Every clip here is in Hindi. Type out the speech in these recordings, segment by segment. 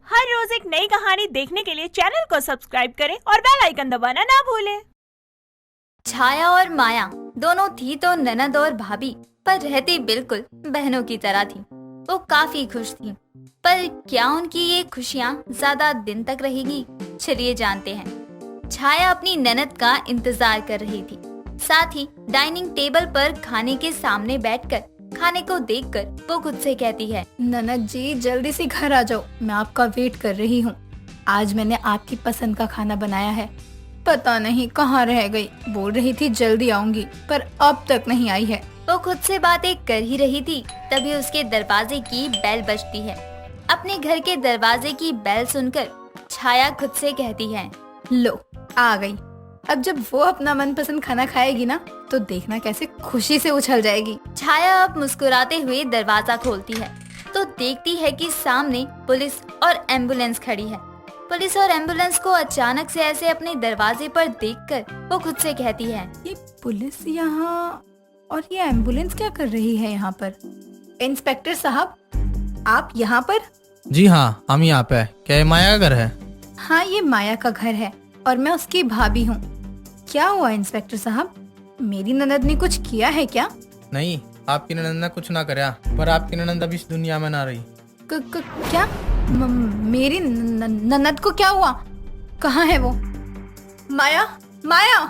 हर रोज एक नई कहानी देखने के लिए चैनल को सब्सक्राइब करें और बेल आइकन दबाना ना भूलें। छाया और माया दोनों थी तो ननद और भाभी, पर रहती बिल्कुल बहनों की तरह थी। वो काफी खुश थी, पर क्या उनकी ये खुशियाँ ज्यादा दिन तक रहेगी? चलिए जानते हैं। छाया अपनी ननद का इंतजार कर रही थी। साथ ही डाइनिंग टेबल पर खाने के सामने बैठकर खाने को देखकर वो खुद से कहती है, ननद जी जल्दी से घर आ जाओ, मैं आपका वेट कर रही हूँ। आज मैंने आपकी पसंद का खाना बनाया है। पता नहीं कहाँ रह गई, बोल रही थी जल्दी आऊंगी, पर अब तक नहीं आई है। वो खुद से बातें कर ही रही थी, तभी उसके दरवाजे की बेल बजती है। अपने घर के दरवाजे की बेल सुनकर छाया खुद से कहती है, लो आ गई। अब जब वो अपना मनपसंद खाना खाएगी ना, तो देखना कैसे खुशी से उछल जाएगी। छाया अब मुस्कुराते हुए दरवाजा खोलती है तो देखती है कि सामने पुलिस और एम्बुलेंस खड़ी है। पुलिस और एम्बुलेंस को अचानक से ऐसे अपने दरवाजे पर देखकर वो खुद से कहती है, ये पुलिस यहाँ और ये एम्बुलेंस क्या कर रही है यहाँ पर? इंस्पेक्टर साहब, आप यहाँ पर? जी हाँ, हम यहाँ पे। क्या ये माया का घर है? हाँ, ये माया का घर है और मैं उसकी भाभी हूँ। क्या हुआ इंस्पेक्टर साहब, मेरी ननद ने कुछ किया है क्या? नहीं, आपकी ननद ने कुछ ना करा, पर आपकी ननद अभी इस दुनिया में ना रही। क्या? मेरी ननद को क्या हुआ? कहाँ है वो? माया, माया,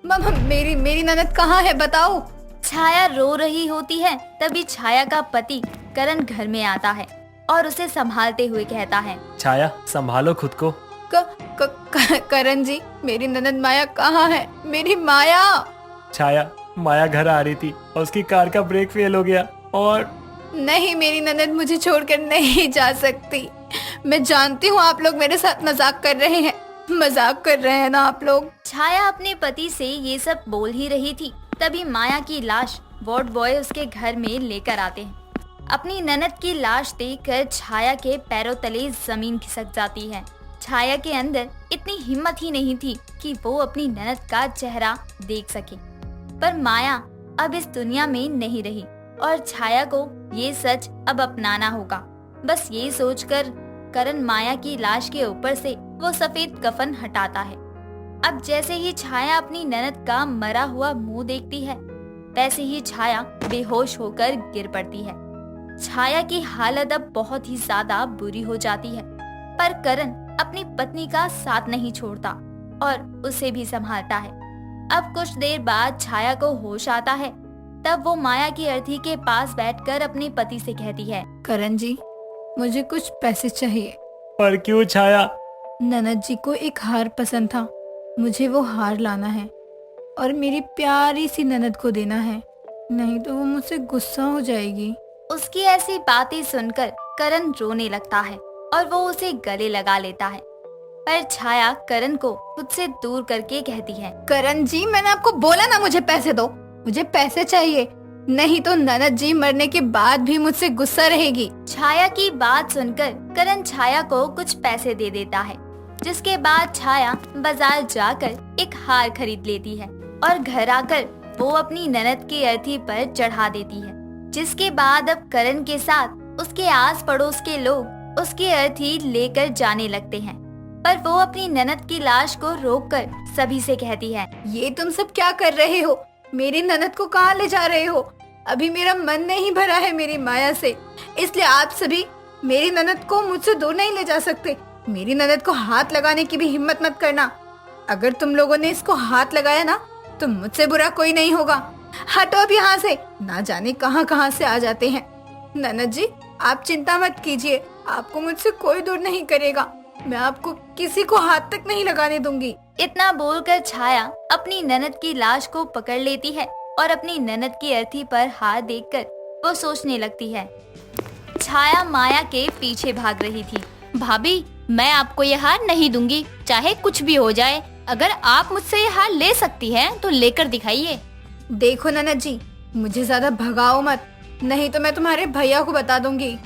मेरी ननद कहाँ है, बताओ। छाया रो रही होती है। तभी छाया का पति करण घर में आता है और उसे संभालते हुए कहता है, छाया संभालो खुद को। करण जी, मेरी ननद माया कहाँ है? मेरी माया। छाया, माया घर आ रही थी और उसकी कार का ब्रेक फेल हो गया और नहीं, मेरी ननद मुझे छोड़कर नहीं जा सकती। मैं जानती हूँ आप लोग मेरे साथ मजाक कर रहे हैं। मजाक कर रहे हैं ना आप लोग। छाया अपने पति से ये सब बोल ही रही थी, तभी माया की लाश वार्ड बॉय उसके घर में लेकर आते हैं। अपनी ननद की लाश देखकर छाया के पैरों तले जमीन खिसक जाती है। छाया के अंदर इतनी हिम्मत ही नहीं थी कि वो अपनी ननद का चेहरा देख सके। पर माया अब इस दुनिया में नहीं रही और छाया को ये सच अब अपनाना होगा। बस ये सोचकर करण माया की लाश के ऊपर से वो सफेद कफन हटाता है। अब जैसे ही छाया अपनी ननद का मरा हुआ मुंह देखती है, वैसे ही छाया बेहोश होकर गिर पड़ती है। छाया की हालत अब बहुत ही ज्यादा बुरी हो जाती है, पर करण अपनी पत्नी का साथ नहीं छोड़ता और उसे भी संभालता है। अब कुछ देर बाद छाया को होश आता है। तब वो माया की अर्थी के पास बैठकर अपने पति से कहती है, करण जी, मुझे कुछ पैसे चाहिए। पर क्यों छाया? ननद जी को एक हार पसंद था, मुझे वो हार लाना है और मेरी प्यारी सी ननद को देना है, नहीं तो वो मुझसे गुस्सा हो जाएगी। उसकी ऐसी बातें सुनकर करण रोने लगता है और वो उसे गले लगा लेता है। पर छाया करण को खुद से दूर करके कहती है, करण जी, मैंने आपको बोला ना मुझे पैसे दो। मुझे पैसे चाहिए, नहीं तो ननद जी मरने के बाद भी मुझसे गुस्सा रहेगी। छाया की बात सुनकर करण छाया को कुछ पैसे दे देता है, जिसके बाद छाया बाजार जाकर एक हार खरीद लेती है और घर आकर वो अपनी ननद की अर्थी पर चढ़ा देती है। जिसके बाद अब करण के साथ उसके आस पड़ोस के लोग उसकी अर्थी लेकर जाने लगते हैं। पर वो अपनी ननद की लाश को रोककर सभी से कहती है, ये तुम सब क्या कर रहे हो? मेरी ननद को कहाँ ले जा रहे हो? अभी मेरा मन नहीं भरा है मेरी माया से, इसलिए आप सभी मेरी ननद को मुझसे दूर नहीं ले जा सकते। मेरी ननद को हाथ लगाने की भी हिम्मत मत करना। अगर तुम लोगों ने इसको हाथ लगाया ना, तो मुझसे बुरा कोई नहीं होगा। हटो अब यहाँ से, ना जाने कहाँ कहाँ से आ जाते हैं। ननद जी, आप चिंता मत कीजिए, आपको मुझसे कोई दूर नहीं करेगा। मैं आपको किसी को हाथ तक नहीं लगाने दूंगी। इतना बोलकर छाया अपनी ननद की लाश को पकड़ लेती है और अपनी ननद की अर्थी पर हाथ देखकर वो सोचने लगती है। छाया माया के पीछे भाग रही थी। भाभी, मैं आपको ये हार नहीं दूंगी, चाहे कुछ भी हो जाए। अगर आप मुझसे ये हार ले सकती हैं तो लेकर दिखाइए। देखो ननद जी, मुझे ज्यादा भगाओ मत, नहीं तो मैं तुम्हारे भैया को बता दूंगी।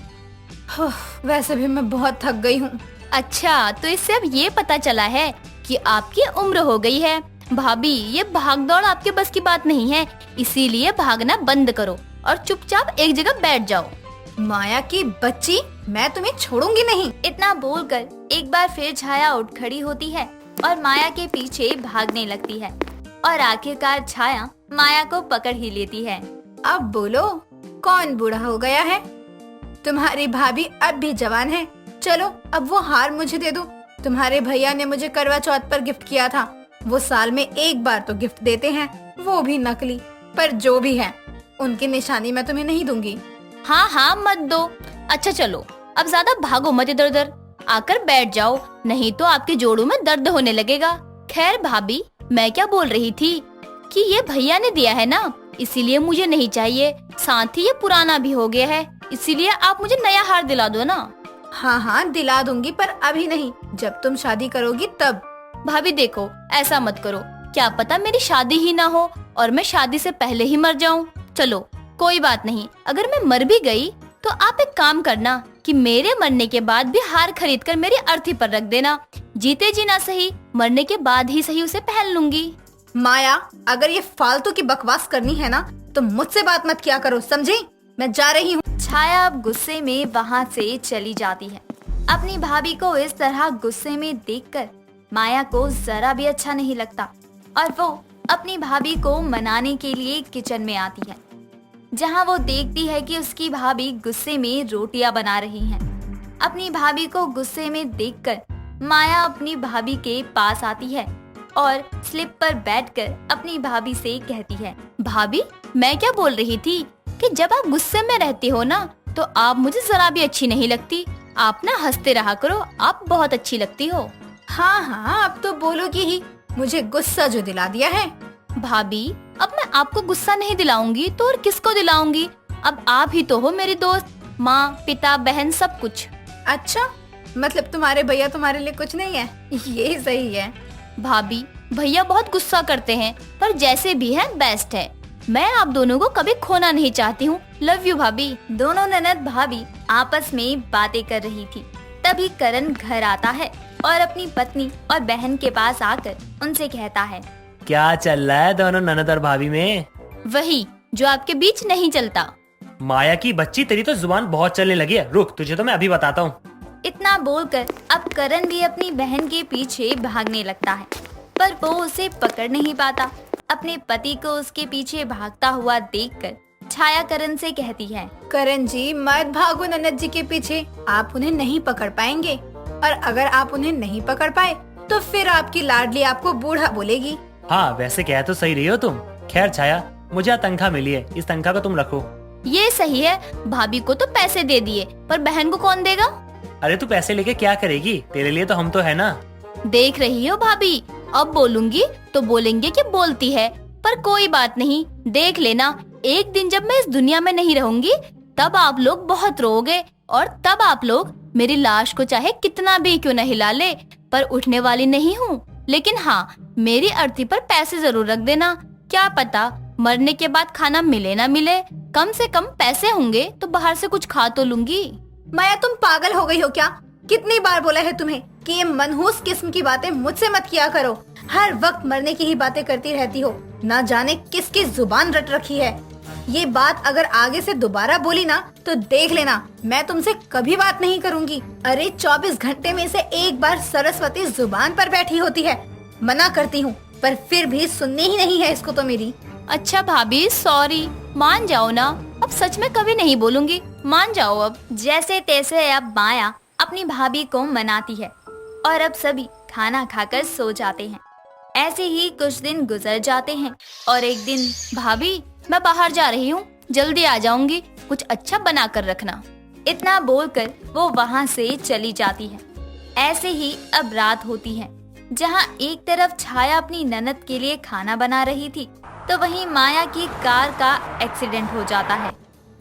वैसे भी मैं बहुत थक गई हूँ। अच्छा, तो इससे अब ये पता चला है कि आपकी उम्र हो गई है। भाभी, ये भागदौड़ आपके बस की बात नहीं है, इसीलिए भागना बंद करो और चुपचाप एक जगह बैठ जाओ। माया की बच्ची, मैं तुम्हें छोड़ूंगी नहीं। इतना बोलकर एक बार फिर छाया उठ खड़ी होती है और माया के पीछे भागने लगती है और आखिरकार छाया माया को पकड़ ही लेती है। अब बोलो, कौन बूढ़ा हो गया है? तुम्हारी भाभी अब भी जवान है। चलो अब वो हार मुझे दे दो। तुम्हारे भैया ने मुझे करवा चौथ पर गिफ्ट किया था। वो साल में एक बार तो गिफ्ट देते हैं, वो भी नकली। पर जो भी है, उनकी निशानी मैं तुम्हें नहीं दूंगी। हाँ हाँ मत दो। अच्छा चलो अब ज्यादा भागो मत इधर उधर, आकर बैठ जाओ, नहीं तो आपके जोड़ों में दर्द होने लगेगा। खैर भाभी, मैं क्या बोल रही थी कि ये भैया ने दिया है ना, इसीलिए मुझे नहीं चाहिए। साथ ही ये पुराना भी हो गया है, इसीलिए आप मुझे नया हार दिला दो ना। हाँ हाँ दिला दूंगी, पर अभी नहीं, जब तुम शादी करोगी तब। भाभी देखो, ऐसा मत करो, क्या पता मेरी शादी ही ना हो और मैं शादी से पहले ही मर जाऊं। चलो कोई बात नहीं, अगर मैं मर भी गई तो आप एक काम करना कि मेरे मरने के बाद भी हार खरीद कर मेरी अर्थी पर रख देना। जीते जी ना सही, मरने के बाद ही सही उसे पहन लूंगी। माया, अगर ये फालतू की बकवास करनी है ना तो मुझसे बात मत किया करो, समझी? मैं जा रही हूँ। छाया अब गुस्से में वहाँ से चली जाती है। अपनी भाभी को इस तरह गुस्से में देखकर माया को जरा भी अच्छा नहीं लगता और वो अपनी भाभी को मनाने के लिए किचन में आती है, जहाँ वो देखती है कि उसकी भाभी गुस्से में रोटियां बना रही हैं। अपनी भाभी को गुस्से में देखकर माया अपनी भाभी के पास आती है और स्लिप पर बैठकर अपनी भाभी से कहती है, भाभी मैं क्या बोल रही थी कि जब आप गुस्से में रहती हो ना तो आप मुझे जरा भी अच्छी नहीं लगती। आप ना हंसते रहा करो, आप बहुत अच्छी लगती हो। हाँ हाँ, अब तो बोलोगी ही, मुझे गुस्सा जो दिला दिया है। भाभी अब मैं आपको गुस्सा नहीं दिलाऊंगी तो और किसको दिलाऊंगी? अब आप ही तो हो मेरी दोस्त, माँ पिता बहन सब कुछ। अच्छा, मतलब तुम्हारे भैया तुम्हारे लिए कुछ नहीं है? ये सही है। भाभी भैया बहुत गुस्सा करते हैं, पर जैसे भी है बेस्ट है। मैं आप दोनों को कभी खोना नहीं चाहती हूँ। लव यू भाभी। दोनों ननद भाभी आपस में बातें कर रही थी। तभी करण घर आता है और अपनी पत्नी और बहन के पास आकर उनसे कहता है, क्या चल रहा है दोनों ननद और भाभी में? वही जो आपके बीच नहीं चलता। माया की बच्ची, तेरी तो जुबान बहुत चलने लगी है। रुक, तुझे तो मैं अभी बताता हूँ। इतना बोलकर अब करण भी अपनी बहन के पीछे भागने लगता है, पर वो उसे पकड़ नहीं पाता। अपने पति को उसके पीछे भागता हुआ देखकर छाया करण से कहती है, करण जी मत भागो ननद जी के पीछे, आप उन्हें नहीं पकड़ पाएंगे। और अगर आप उन्हें नहीं पकड़ पाए तो फिर आपकी लाडली आपको बूढ़ा बोलेगी। हाँ वैसे कह तो सही रही हो तुम। खैर छाया, मुझे तनख्वाह मिली है, इस तनख्वाह को तुम रखो। ये सही है, भाभी को तो पैसे दे दिए, पर बहन को कौन देगा? अरे तू पैसे लेके क्या करेगी, तेरे लिए तो हम तो है ना। देख रही हो भाभी, अब बोलूंगी तो बोलेंगे कि बोलती है, पर कोई बात नहीं, देख लेना एक दिन जब मैं इस दुनिया में नहीं रहूंगी तब आप लोग बहुत रोओगे और तब आप लोग मेरी लाश को चाहे कितना भी क्यों न हिला ले, पर उठने वाली नहीं हूँ। लेकिन हाँ, मेरी अर्थी पर पैसे जरूर रख देना, क्या पता मरने के बाद खाना मिले ना मिले, कम से कम पैसे होंगे तो बाहर से कुछ खा तो लूंगी। माया तुम पागल हो गई हो क्या? कितनी बार बोला है तुम्हें कि ये मनहूस किस्म की बातें मुझसे मत किया करो। हर वक्त मरने की ही बातें करती रहती हो, ना जाने किसकी जुबान रट रखी है। ये बात अगर आगे से दोबारा बोली ना तो देख लेना, मैं तुमसे कभी बात नहीं करूंगी। अरे 24 घंटे में से एक बार सरस्वती जुबान पर बैठी होती है। मना करती हूँ पर फिर भी सुननी ही नहीं है इसको तो मेरी। अच्छा भाभी सॉरी, मान जाओ ना, अब सच में कभी नहीं बोलूंगी, मान जाओ अब। जैसे तैसे अब माया अपनी भाभी को मनाती है और अब सभी खाना खाकर सो जाते हैं। ऐसे ही कुछ दिन गुजर जाते हैं और एक दिन, भाभी मैं बाहर जा रही हूँ, जल्दी आ जाऊंगी, कुछ अच्छा बना कर रखना। इतना बोलकर वो वहाँ से चली जाती है। ऐसे ही अब रात होती है, जहाँ एक तरफ छाया अपनी ननद के लिए खाना बना रही थी तो वहीं माया की कार का एक्सीडेंट हो जाता है।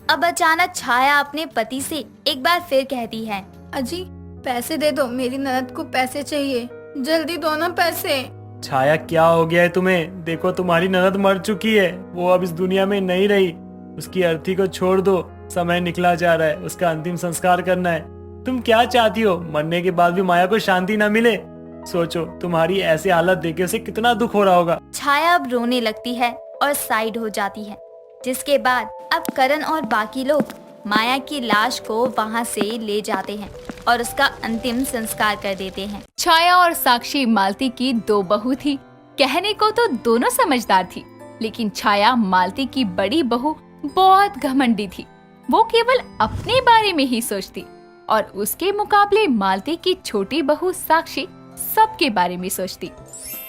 अब अचानक छाया अपने पति से एक बार फिर कहती है, अजी पैसे दे दो, मेरी ननद को पैसे चाहिए, जल्दी दो ना पैसे। छाया क्या हो गया है तुम्हें? देखो तुम्हारी ननद मर चुकी है, वो अब इस दुनिया में नहीं रही। उसकी अर्थी को छोड़ दो, समय निकला जा रहा है, उसका अंतिम संस्कार करना है। तुम क्या चाहती हो? मरने के बाद भी माया को शांति न मिले? सोचो तुम्हारी ऐसी हालत देख उसे कितना दुख हो रहा होगा। छाया अब रोने लगती है और साइड हो जाती है, जिसके बाद अब करण और बाकी लोग माया की लाश को वहाँ से ले जाते हैं और उसका अंतिम संस्कार कर देते हैं। छाया और साक्षी मालती की दो बहू थी। कहने को तो दोनों समझदार थी, लेकिन छाया मालती की बड़ी बहू बहुत घमंडी थी। वो केवल अपने बारे में ही सोचती और उसके मुकाबले मालती की छोटी बहू साक्षी सबके बारे में सोचती।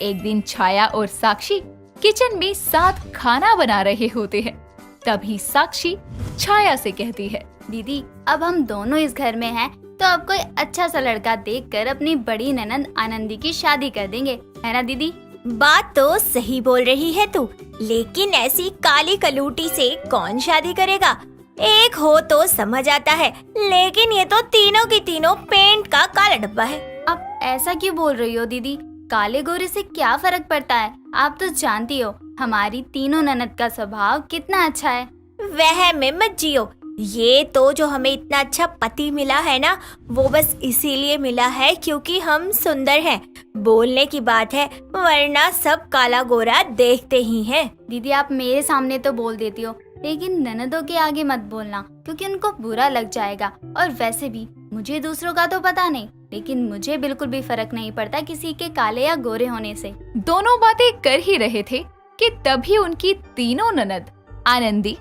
एक दिन छाया और साक्षी किचन में साथ खाना बना रहे होते हैं। तभी साक्षी छाया से कहती है, दीदी अब हम दोनों इस घर में हैं, तो अब कोई अच्छा सा लड़का देखकर अपनी बड़ी ननंद आनंदी की शादी कर देंगे, है ना दीदी? बात तो सही बोल रही है तू, लेकिन ऐसी काली कलूटी से कौन शादी करेगा? एक हो तो समझ आता है, लेकिन ये तो तीनों की तीनों पेंट का काला डब्बा है। अब ऐसा क्यों बोल रही हो दीदी? काले गोरे से क्या फर्क पड़ता है? आप तो जानती हो हमारी तीनों ननद का स्वभाव कितना अच्छा है। वह में मत जियो। ये तो जो हमें इतना अच्छा पति मिला है ना, वो बस इसीलिए मिला है क्योंकि हम सुंदर हैं। बोलने की बात है, वरना सब काला गोरा देखते ही हैं। दीदी आप मेरे सामने तो बोल देती हो, लेकिन ननदों के आगे मत बोलना, क्योंकि उनको बुरा लग जाएगा। और वैसे भी मुझे दूसरों का तो पता नहीं, लेकिन मुझे बिल्कुल भी फर्क नहीं पड़ता किसी के काले या गोरे होने से। दोनों बातें कर ही रहे थे कि तभी उनकी तीनों ननद आनंदी,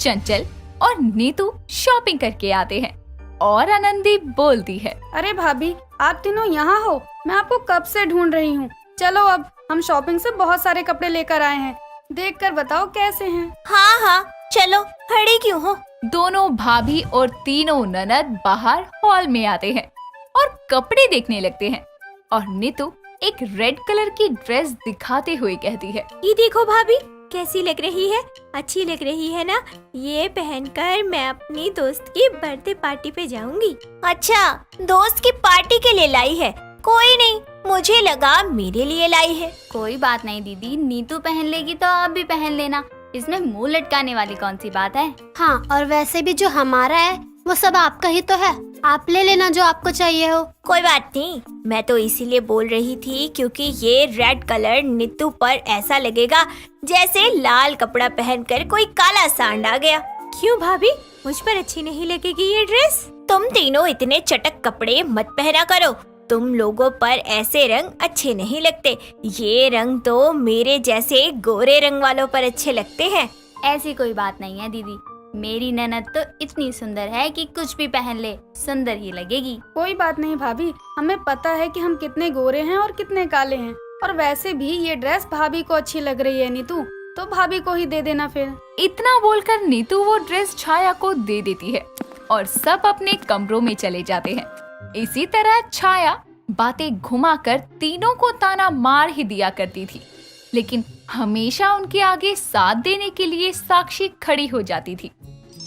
चंचल और नीतू शॉपिंग करके आते हैं और आनंदी बोलती है, अरे भाभी आप तीनों यहाँ हो, मैं आपको कब से ढूंढ रही हूँ। चलो अब हम शॉपिंग से बहुत सारे कपड़े लेकर आए हैं, देखकर बताओ कैसे हैं। हाँ हाँ चलो, खड़ी क्यों हो? दोनों भाभी और तीनों ननद बाहर हॉल में आते हैं और कपड़े देखने लगते हैं। और नीतू एक रेड कलर की ड्रेस दिखाते हुए कहती है, ये देखो भाभी कैसी लग रही है, अच्छी लग रही है ना? ये पहनकर मैं अपनी दोस्त की बर्थडे पार्टी पे जाऊंगी। अच्छा, दोस्त की पार्टी के लिए लाई है? कोई नहीं, मुझे लगा मेरे लिए लाई है। कोई बात नहीं दीदी, नीतू पहन लेगी तो आप भी पहन लेना, इसमें मुंह लटकाने वाली कौन सी बात है। हाँ, और वैसे भी जो हमारा है वो सब आपका ही तो है, आप ले लेना जो आपको चाहिए हो। कोई बात नहीं, मैं तो इसीलिए बोल रही थी क्योंकि ये रेड कलर नीतू पर ऐसा लगेगा जैसे लाल कपड़ा पहनकर कोई काला सांड आ गया। क्यों भाभी, मुझ पर अच्छी नहीं लगेगी ये ड्रेस? तुम तीनों इतने चटक कपड़े मत पहना करो, तुम लोगों पर ऐसे रंग अच्छे नहीं लगते। ये रंग तो मेरे जैसे गोरे रंग वालों पर अच्छे लगते हैं। ऐसी कोई बात नहीं है दीदी, मेरी ननद तो इतनी सुंदर है कि कुछ भी पहन ले सुंदर ही लगेगी। कोई बात नहीं भाभी, हमें पता है कि हम कितने गोरे हैं और कितने काले हैं, और वैसे भी ये ड्रेस भाभी को अच्छी लग रही है नीतू, तो भाभी को ही दे देना फिर। इतना बोलकर नीतू वो ड्रेस छाया को दे देती है और सब अपने कमरों में चले जाते हैं। इसी तरह छाया बातें घुमाकर तीनों को ताना मार ही दिया करती थी, लेकिन हमेशा उनके आगे साथ देने के लिए साक्षी खड़ी हो जाती थी।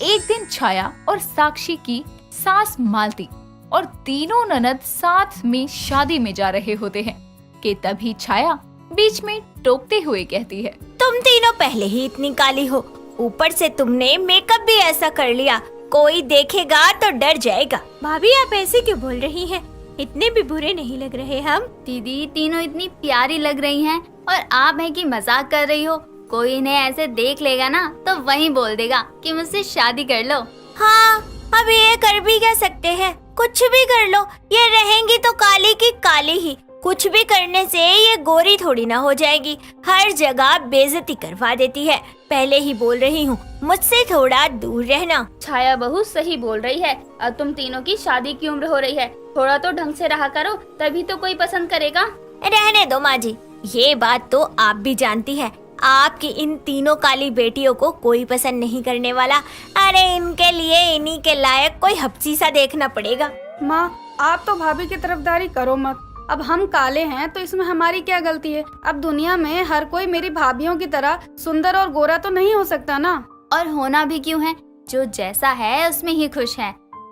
एक दिन छाया और साक्षी की सास मालती और तीनों ननद साथ में शादी में जा रहे होते हैं कि तभी छाया बीच में टोकते हुए कहती है, तुम तीनों पहले ही इतनी काली हो, ऊपर से तुमने मेकअप भी ऐसा कर लिया, कोई देखेगा तो डर जाएगा। भाभी आप ऐसे क्यों बोल रही हैं? इतने भी बुरे नहीं लग रहे हम। दीदी तीनों इतनी प्यारी लग रही हैं और आप है कि मजाक कर रही हो। कोई इन्हें ऐसे देख लेगा ना तो वहीं बोल देगा कि मुझसे शादी कर लो। हाँ, अब ये कर भी क्या सकते हैं, कुछ भी कर लो, ये रहेंगी तो काली की काली ही। कुछ भी करने से ये गोरी थोड़ी ना हो जाएगी, हर जगह बेइज्जती करवा देती है। पहले ही बोल रही हूँ, मुझसे थोड़ा दूर रहना। छाया बहू सही बोल रही है, अब तुम तीनों की शादी की उम्र हो रही है, थोड़ा तो ढंग से रहा करो, तभी तो कोई पसंद करेगा। रहने दो माँ जी, ये बात तो आप भी जानती है, आपकी इन तीनों काली बेटियों को कोई पसंद नहीं करने वाला। अरे इनके लिए इन्हीं के लायक कोई हपसी सा देखना पड़ेगा। माँ आप तो भाभी की तरफदारी करो मत, अब हम काले हैं तो इसमें हमारी क्या गलती है? अब दुनिया में हर कोई मेरी भाभीयों की तरह सुंदर और गोरा तो नहीं हो सकता ना। और होना भी क्यों है, जो जैसा है उसमें ही खुश है,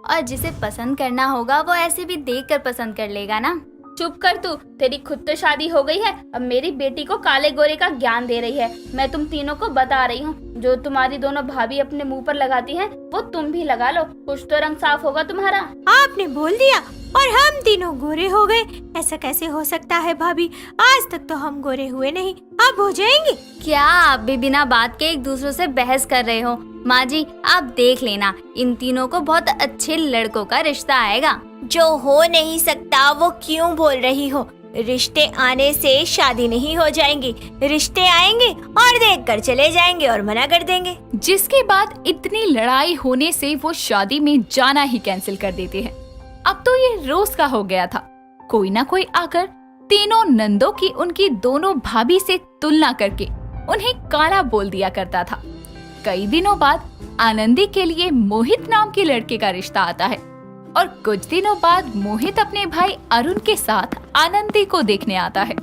और जिसे पसंद करना होगा वो ऐसे भी देखकर पसंद कर लेगा ना। चुप कर तू, तेरी खुद तो शादी हो गई है, अब मेरी बेटी को काले गोरे का ज्ञान दे रही है। मैं तुम तीनों को बता रही हूँ, जो तुम्हारी दोनों भाभी अपने मुंह पर लगाती हैं, वो तुम भी लगा लो, कुछ तो रंग साफ होगा तुम्हारा। आपने बोल दिया और हम तीनों गोरे हो गए, ऐसा कैसे हो सकता है भाभी? आज तक तो हम गोरे हुए नहीं, अब हो जाएंगे। क्या आप भी बिना बात के एक दूसरे से बहस कर रहे हो? माँ जी आप देख लेना, इन तीनों को बहुत अच्छे लड़कों का रिश्ता आएगा। जो हो नहीं सकता वो क्यों बोल रही हो? रिश्ते आने से शादी नहीं हो जाएंगी, रिश्ते आएंगे और देख कर चले जाएंगे और मना कर देंगे। जिसके बाद इतनी लड़ाई होने से वो शादी में जाना ही कैंसिल कर देते हैं। अब तो ये रोज का हो गया था, कोई ना कोई आकर तीनों नंदों की उनकी दोनों भाभी से तुलना करके उन्हें काला बोल दिया करता था। कई दिनों बाद आनंदी के लिए मोहित नाम के लड़के का रिश्ता आता है और कुछ दिनों बाद मोहित अपने भाई अरुण के साथ आनंदी को देखने आता है।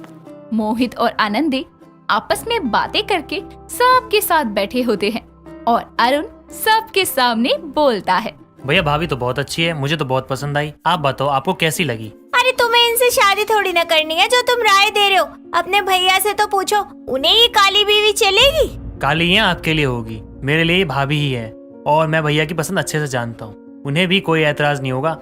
मोहित और आनंदी आपस में बातें करके सबके साथ बैठे होते हैं और अरुण सबके सामने बोलता है, भैया भाभी तो बहुत अच्छी है, मुझे तो बहुत पसंद आई। आप बताओ आपको कैसी लगी? अरे तुम्हें इनसे शादी थोड़ी ना करनी है जो तुम राय दे रहे हो। अपने भैया से तो पूछो, उन्हें ये काली बीवी चलेगी? काली है आपके लिए होगी, मेरे लिए भाभी ही है और मैं भैया की पसंद अच्छे से जानता हूँ, उन्हें भी कोई ऐतराज नहीं होगा।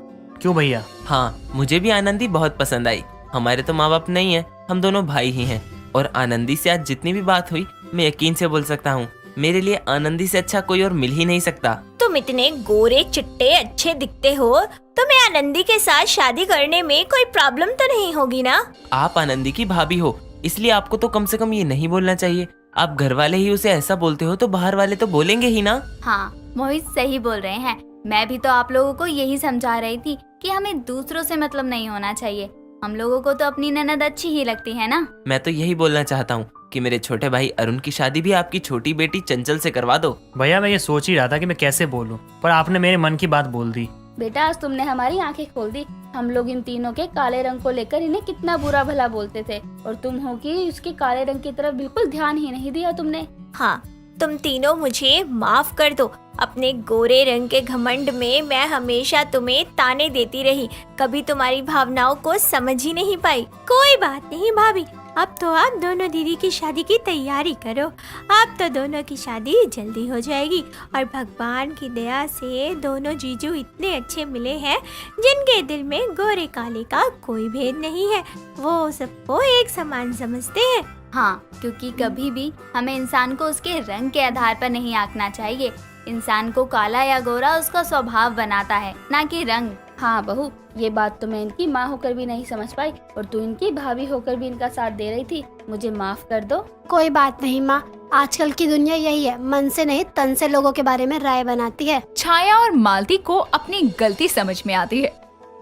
क्यों भैया? हाँ, मुझे भी आनंदी बहुत पसंद आई। हमारे तो माँ बाप नहीं है, हम दोनों भाई ही हैं। और आनंदी से आज जितनी भी बात हुई मैं यकीन से बोल सकता हूँ, मेरे लिए आनंदी से अच्छा कोई और मिल ही नहीं सकता। तुम इतने गोरे चिट्टे अच्छे दिखते हो, तुम्हें आनंदी के साथ शादी करने में कोई प्रॉब्लम तो नहीं होगी ना? आप आनंदी की भाभी हो, इसलिए आपको तो कम से कम ये नहीं बोलना चाहिए। आप घर वाले ही उसे ऐसा बोलते हो तो बाहर वाले तो बोलेंगे ही ना। हाँ मोहित सही बोल रहे हैं, मैं भी तो आप लोगों को यही समझा रही थी कि हमें दूसरों से मतलब नहीं होना चाहिए। हम लोगों को तो अपनी ननद अच्छी ही लगती है ना। मैं तो यही बोलना चाहता हूँ कि मेरे छोटे भाई अरुण की शादी भी आपकी छोटी बेटी चंचल से करवा दो। भैया मैं ये सोच ही रहा था कि मैं कैसे बोलूं, पर आपने मेरे मन की बात बोल दी। बेटा आज तुमने हमारी आंखें खोल दी। हम लोग इन तीनों के काले रंग को लेकर इन्हें कितना बुरा भला बोलते थे और तुम हो कि उसके काले रंग की तरफ बिल्कुल ध्यान ही नहीं दिया तुमने। हाँ, तुम तीनों मुझे माफ कर दो। अपने गोरे रंग के घमंड में मैं हमेशा तुम्हें ताने देती रही, कभी तुम्हारी भावनाओं को समझ ही नहीं पाई। कोई बात नहीं भाभी, अब तो आप दोनों दीदी की शादी की तैयारी करो। आप तो दोनों की शादी जल्दी हो जाएगी और भगवान की दया से दोनों जीजू इतने अच्छे मिले हैं जिनके दिल में गोरे काले का कोई भेद नहीं है। वो सबको एक समान समझते हैं। हाँ, क्योंकि कभी भी हमें इंसान को उसके रंग के आधार पर नहीं आंकना चाहिए। इंसान को काला या गोरा उसका स्वभाव बनाता है, ना कि रंग। हाँ बहू, ये बात तो मैं इनकी माँ होकर भी नहीं समझ पाई और तू इनकी भाभी होकर भी इनका साथ दे रही थी। मुझे माफ कर दो। कोई बात नहीं माँ, आजकल की दुनिया यही है, मन से नहीं तन से लोगों के बारे में राय बनाती है। छाया और मालती को अपनी गलती समझ में आती है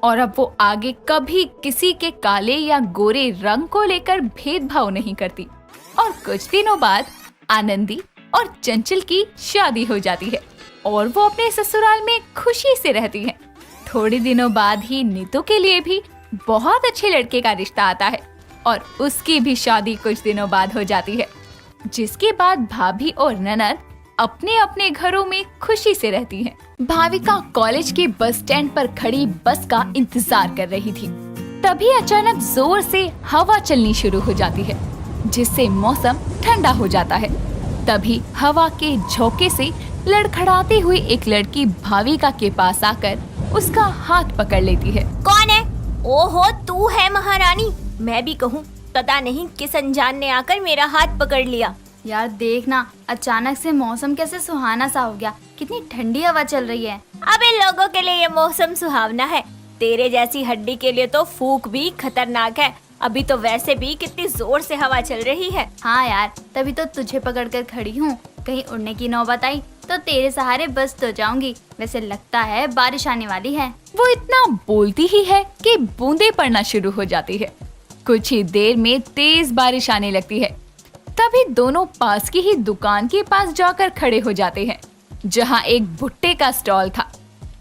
और अब वो आगे कभी किसी के काले या गोरे रंग को लेकर भेदभाव नहीं करती। और कुछ दिनों बाद आनंदी और चंचल की शादी हो जाती है और वो अपने ससुराल में खुशी से रहती है। थोड़े दिनों बाद ही नीतू के लिए भी बहुत अच्छे लड़के का रिश्ता आता है और उसकी भी शादी कुछ दिनों बाद हो जाती है, जिसके बाद भाभी और ननद अपने अपने घरों में खुशी से रहती हैं। भाविका कॉलेज के बस स्टैंड पर खड़ी बस का इंतजार कर रही थी। तभी अचानक जोर से हवा चलनी शुरू हो जाती है, जिससे मौसम ठंडा हो जाता है। तभी हवा के झोंके से लड़खड़ाती हुई एक लड़की भाविका के पास आकर उसका हाथ पकड़ लेती है। कौन है? ओहो, तू है महारानी। मैं भी कहूँ, पता नहीं किस अनजान ने आकर मेरा हाथ पकड़ लिया। यार देखना, अचानक से मौसम कैसे सुहाना सा हो गया, कितनी ठंडी हवा चल रही है। अब इन लोगों के लिए ये मौसम सुहावना है, तेरे जैसी हड्डी के लिए तो फूंक भी खतरनाक है। अभी तो वैसे भी कितनी जोर से हवा चल रही है। हाँ यार, तभी तो तुझे पकड़कर खड़ी हूँ। कहीं उड़ने की नौबत आई तो तेरे सहारे बस तो जाऊंगी। वैसे लगता है बारिश आने वाली है। वो इतना बोलती ही है कि बूंदें पड़ना शुरू हो जाती है। कुछ ही देर में तेज बारिश आने लगती है। तभी दोनों पास की ही दुकान के पास जाकर खड़े हो जाते हैं, जहाँ एक भुट्टे का स्टॉल था।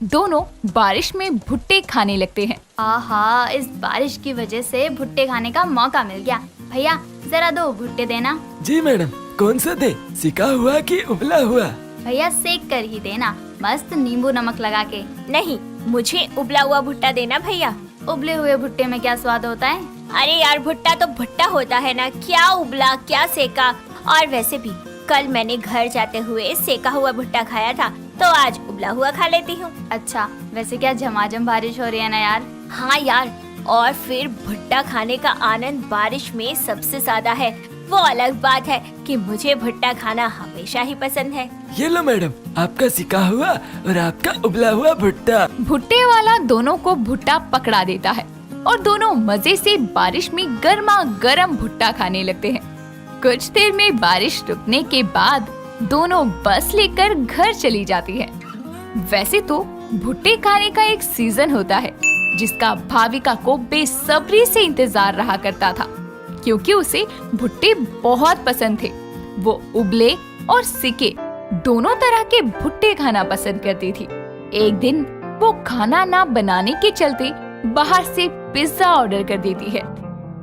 दोनों बारिश में भुट्टे खाने लगते हैं। आहा, इस बारिश की वजह से भुट्टे खाने का मौका मिल गया। भैया जरा 2 भुट्टे देना। जी मैडम, कौन सा दे, सिका हुआ कि उबला हुआ? भैया सेक कर ही देना, मस्त नींबू नमक लगा के। नहीं, मुझे उबला हुआ भुट्टा देना भैया। उबले हुए भुट्टे में क्या स्वाद होता है? अरे यार, भुट्टा तो भुट्टा होता है ना, क्या उबला क्या सेका। और वैसे भी कल मैंने घर जाते हुए सेका हुआ भुट्टा खाया था, तो आज उबला हुआ खा लेती हूँ। अच्छा, वैसे क्या झमाझम बारिश हो रही है ना यार? हाँ यार, और फिर भुट्टा खाने का आनंद बारिश में सबसे ज्यादा है। वो अलग बात है कि मुझे भुट्टा खाना हमेशा ही पसंद है। ये लो मैडम, आपका सिका हुआ और आपका उबला हुआ भुट्टा। भुट्टे वाला दोनों को भुट्टा पकड़ा देता है और दोनों मजे से बारिश में गर्मा गर्म भुट्टा खाने लगते हैं। कुछ देर में बारिश रुकने के बाद दोनों बस लेकर घर चली जाती है। वैसे तो भुट्टे खाने का एक सीजन होता है जिसका भाविका को बेसब्री से इंतजार रहा करता था, क्योंकि उसे भुट्टे बहुत पसंद थे। वो उबले और सिके दोनों तरह के भुट्टे खाना पसंद करती थी। एक दिन वो खाना ना बनाने के चलते बाहर से पिज्जा ऑर्डर कर देती है।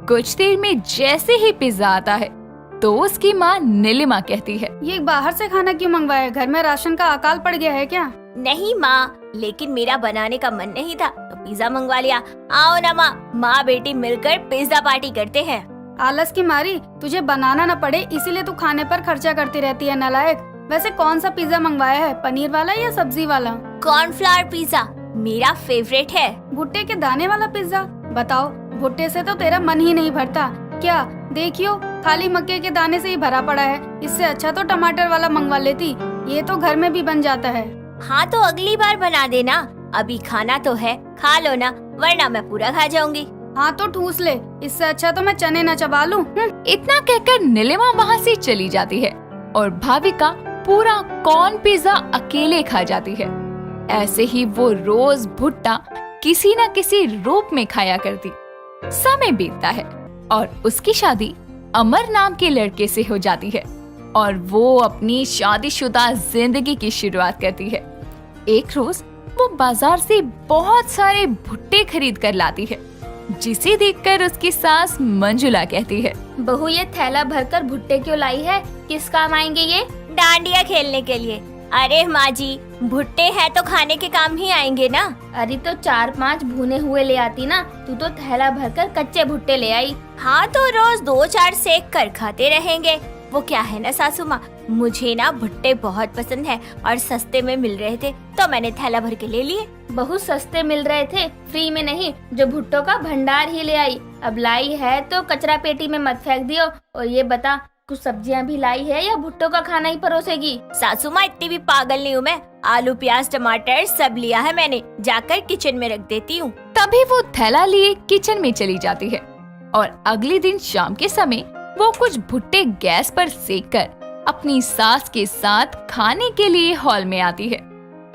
कुछ देर में जैसे ही पिज्जा आता है तो उसकी माँ नीलिमा कहती है, ये बाहर से खाना क्यों मंगवाया? घर में राशन का अकाल पड़ गया है क्या? नहीं माँ, लेकिन मेरा बनाने का मन नहीं था तो पिज्जा मंगवा लिया। आओ ना माँ बेटी मिलकर पिज्जा पार्टी करते हैं। आलस की मारी तुझे बनाना न पड़े इसीलिए तू खाने पर खर्चा करती रहती है नालायक। वैसे कौन सा पिज्जा मंगवाया है, पनीर वाला या सब्जी वाला? कॉर्नफ्लावर पिज्जा मेरा फेवरेट है। भुट्टे के दाने वाला पिज्जा? बताओ, भुट्टे से तो तेरा मन ही नहीं भरता क्या? देखियो, खाली मक्के के दाने से ही भरा पड़ा है। इससे अच्छा तो टमाटर वाला मंगवा लेती, ये तो घर में भी बन जाता है। हाँ तो अगली बार बना देना, अभी खाना तो है, खा लो ना, वरना मैं पूरा खा जाऊंगी। हाँ तो ठूस ले, इससे अच्छा तो मैं चने न चबा लूं। इतना कहकर नीलिमा वहाँ से चली जाती है और भाविका पूरा कॉर्न पिज्जा अकेले खा जाती है। ऐसे ही वो रोज भुट्टा किसी न किसी रूप में खाया करती। समय बीतता है और उसकी शादी अमर नाम के लड़के से हो जाती है और वो अपनी शादीशुदा जिंदगी की शुरुआत करती है। एक रोज वो बाजार से बहुत सारे भुट्टे खरीद कर लाती है, जिसे देखकर उसकी सास मंजुला कहती है, बहू ये थैला भरकर भुट्टे क्यों लाई है? किस काम आएंगे ये? डांडिया खेलने के लिए। अरे माँ जी, भुट्टे हैं तो खाने के काम ही आएंगे ना। अरे तो 4-5 भुने हुए ले आती ना, तू तो थैला भरकर कच्चे भुट्टे ले आई। हाँ तो रोज 2-4 सेक कर खाते रहेंगे। वो क्या है ना सासू माँ, मुझे ना भुट्टे बहुत पसंद है और सस्ते में मिल रहे थे तो मैंने थैला भर के ले लिए। बहुत सस्ते मिल रहे थे, फ्री में नहीं, जो भुट्टों का भंडार ही ले आई। अब लाई है तो कचरा पेटी में मत फेंक दियो। और ये बता, कुछ सब्जियां भी लाई है या भुट्टों का खाना ही परोसेगी? सासू माँ इतनी भी पागल नहीं हूँ मैं, आलू प्याज टमाटर सब लिया है मैंने, जाकर किचन में रख देती हूँ। तभी वो थैला लिए किचन में चली जाती है और अगले दिन शाम के समय वो कुछ भुट्टे गैस पर सेककर अपनी सास के साथ खाने के लिए हॉल में आती है।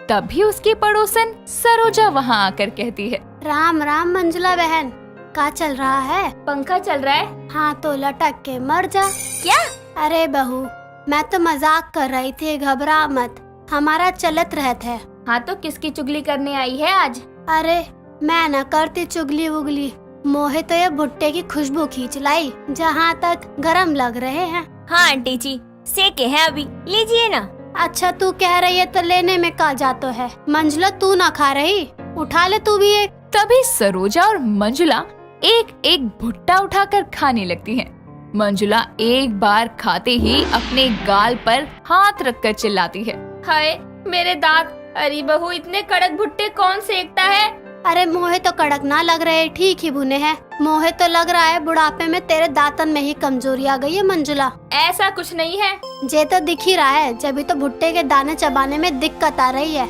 तभी उसकी पड़ोसन सरोजा वहाँ आकर कहती है, राम राम मंजुला बहन, क्या चल रहा है? पंखा चल रहा है। हाँ तो लटक के मर जा। क्या? अरे बहू, मैं तो मजाक कर रही थी, घबरा मत, हमारा चलत रहता है। हाँ तो किसकी चुगली करने आई है आज? अरे मैं न करती चुगली उगली, मोहे तो ये भुट्टे की खुशबू खींच लाई, जहाँ तक गरम लग रहे हैं। हाँ आंटी जी, सेके हैं अभी, लीजिए ना। अच्छा तू कह रही है तो लेने में का जातो है। मंजुला तू ना खा रही, उठा ले तू भी एक। तभी सरोजा और मंजुला एक एक भुट्टा उठाकर खाने लगती हैं। मंजुला एक बार खाते ही अपने गाल पर हाथ रखकर चिल्लाती है, हाय मेरे दांत! अरे बहू, इतने कड़क भुट्टे कौन सेकता है? अरे मोहे तो कड़क ना लग रहे, ठीक ही भुने हैं। मोहे तो लग रहा है बुढ़ापे में तेरे दांतन में ही कमजोरी आ गई है मंजुला। ऐसा कुछ नहीं है। जे तो दिख ही रहा है, जब भी तो भुट्टे के दाने चबाने में दिक्कत आ रही है।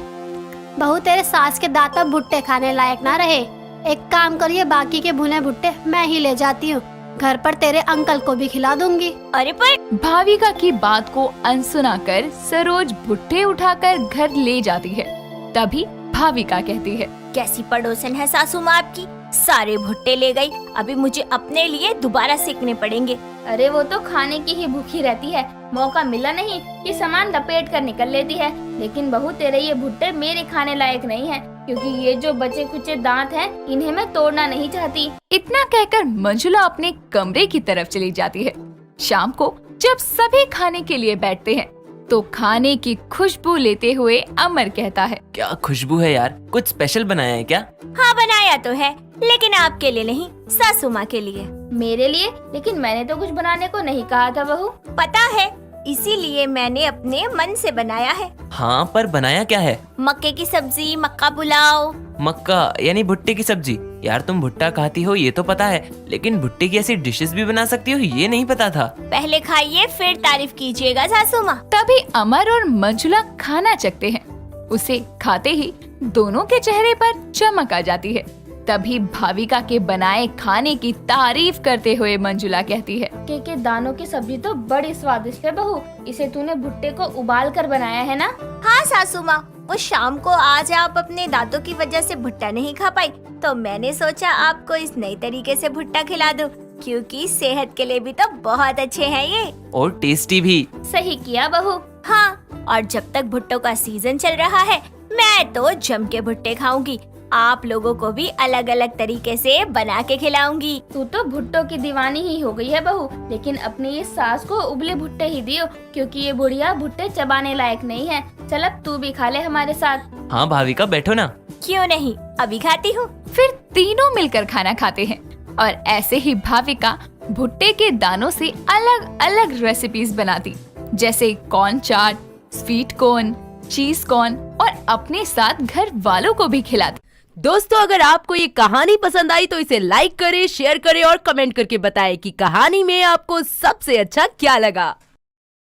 बहू तेरे सास के दांत अब भुट्टे खाने लायक ना रहे। एक काम करिए, बाकी के भुने भुट्टे मैं ही ले जाती हूँ, घर पर तेरे अंकल को भी खिला दूंगी। अरे पर भाविका की बात को अनसुना कर सरोज भुट्टे उठाकर घर ले जाती है। तभी भाविका कहती है, कैसी पड़ोसन है सासू माँ आपकी, सारे भुट्टे ले गई, अभी मुझे अपने लिए दोबारा सेकने पड़ेंगे। अरे वो तो खाने की ही भूखी रहती है, मौका मिला नहीं कि सामान लपेट कर निकल लेती है। लेकिन बहू, तेरे ये भुट्टे मेरे खाने लायक नहीं है, क्योंकि ये जो बचे खुचे दांत हैं, इन्हें मैं तोड़ना नहीं चाहती। इतना कहकर मंजुला अपने कमरे की तरफ चली जाती है। शाम को जब सभी खाने के लिए बैठते हैं तो खाने की खुशबू लेते हुए अमर कहता है, क्या खुशबू है यार, कुछ स्पेशल बनाया है क्या? हाँ बनाया तो है, लेकिन आपके लिए नहीं, सासू माँ के लिए। मेरे लिए? लेकिन मैंने तो कुछ बनाने को नहीं कहा था बहू। पता है, इसीलिए मैंने अपने मन से बनाया है। हाँ पर बनाया क्या है? मक्के की सब्जी, मक्का पुलाव, मक्का यानी भुट्टे की सब्जी। यार तुम भुट्टा खाती हो ये तो पता है, लेकिन भुट्टे की ऐसी डिशेस भी बना सकती हो ये नहीं पता था। पहले खाइए फिर तारीफ कीजिएगा सासू माँ। तभी अमर और मंजुला खाना चखते हैं। उसे खाते ही दोनों के चेहरे पर चमक आ जाती है। तभी भाविका के बनाए खाने की तारीफ करते हुए मंजुला कहती है, के दानों की सब्जी तो बड़ी स्वादिष्ट है बहू। इसे तूने भुट्टे को उबाल कर बनाया है ना? हाँ सासू माँ, वो शाम को आज आप अपने दांतों की वजह से भुट्टा नहीं खा पाई, तो मैंने सोचा आपको इस नई तरीके से भुट्टा खिला दूं, क्योंकि सेहत के लिए भी तो बहुत अच्छे हैं ये, और टेस्टी भी। सही किया बहू। हाँ, और जब तक भुट्टों का सीजन चल रहा है मैं तो जम के भुट्टे खाऊंगी। आप लोगों को भी अलग अलग तरीके से बना के खिलाऊंगी। तू तो भुट्टों की दीवानी ही हो गई है बहू, लेकिन अपनी ये सास को उबले भुट्टे ही दियो, क्योंकि ये बुढ़िया भुट्टे चबाने लायक नहीं है। चल अब तू भी खा ले हमारे साथ। हाँ भाविका बैठो ना। क्यों नहीं, अभी खाती हूँ। फिर तीनों मिलकर खाना खाते हैं और ऐसे ही भाविका भुट्टे के दानों से अलग अलग रेसिपीज बनाती, जैसे कॉर्न चाट, स्वीट कॉर्न, चीज कॉर्न और अपने साथ घर वालों को भी खिलाती। दोस्तों, अगर आपको ये कहानी पसंद आई तो इसे लाइक करें, शेयर करें और कमेंट करके बताएं कि कहानी में आपको सबसे अच्छा क्या लगा।